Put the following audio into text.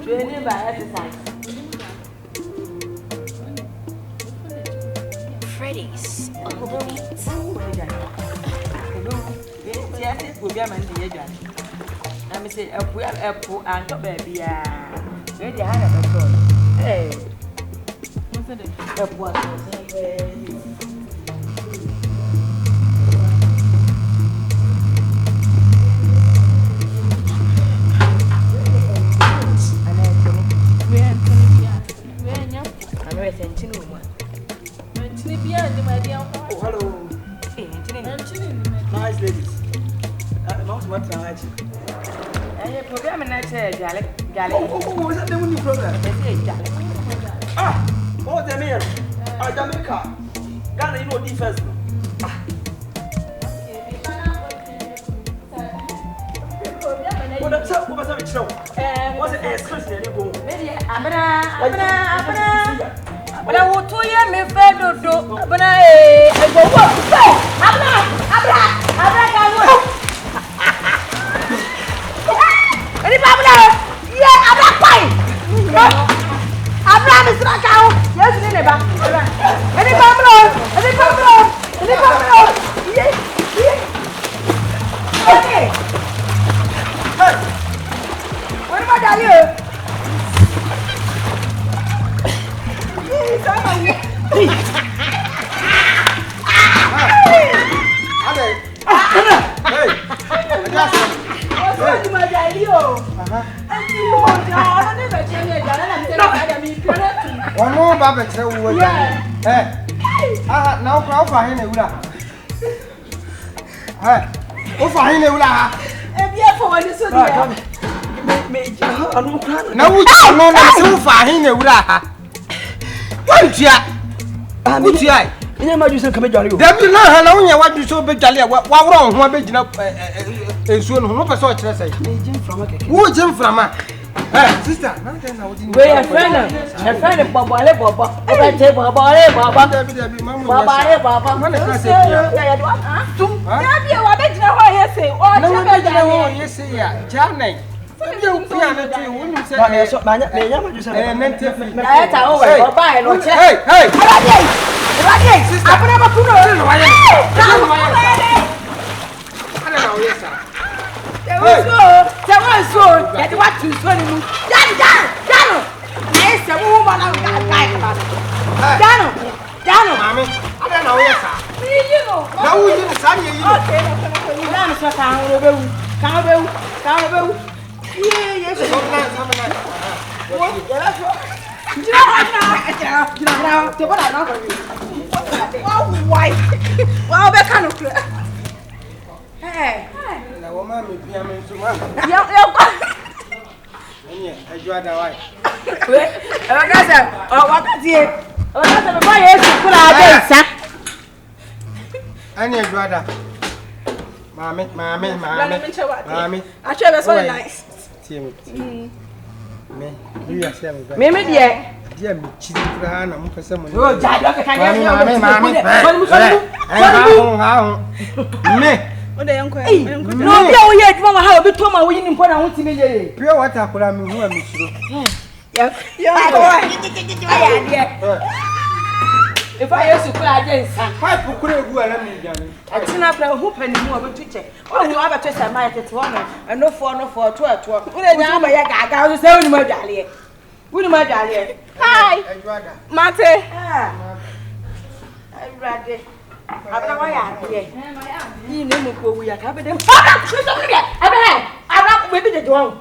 Training by exercise. Freddy's on the beat. Yes, it will be a man. Let me say, we have apple and top baby. Where the hand of a toy. Hey, what's it? Apple. Hello. Nice ladies. What program and I said, Galley. Oh, is that the only program? Ah, what the man? Jamaica. Ghana, you know defense. What's up? What's it? Exclusive. Abena. But I will tell you, my friend, do. But I go work. Abena. Any Babla? Yeah, I'm not fine. Abraham is not out. Yes, neighbor. Any Babla? Yes. Okay. What about you? One more Babette. Hey, now crowd for him. Hey, oh, for him. Now, we don't know so far. He knew that. What ya? What ya? You never do some comedy. There be no hello. What you so big? What wrong? What big enough? Soon, who never saw it. Who Jim from? Sister, we are friend of Baba. Mommy. Actually, that's so nice. Me, dear. Dear, she's Graham for someone. Oh, Dad, no, yet, Mama, how be told my winning point. I want to be pure water. If I used to cry against Kwaku Sampson, I didn't have a hoop anymore, but teacher. Oh, you have a test at my one and no for 12. Put it down by your guy, I was telling my darling. Wouldn't my darling? Hi, Mate. I'm ready. You know, we are having them. I'm not maybe the drum.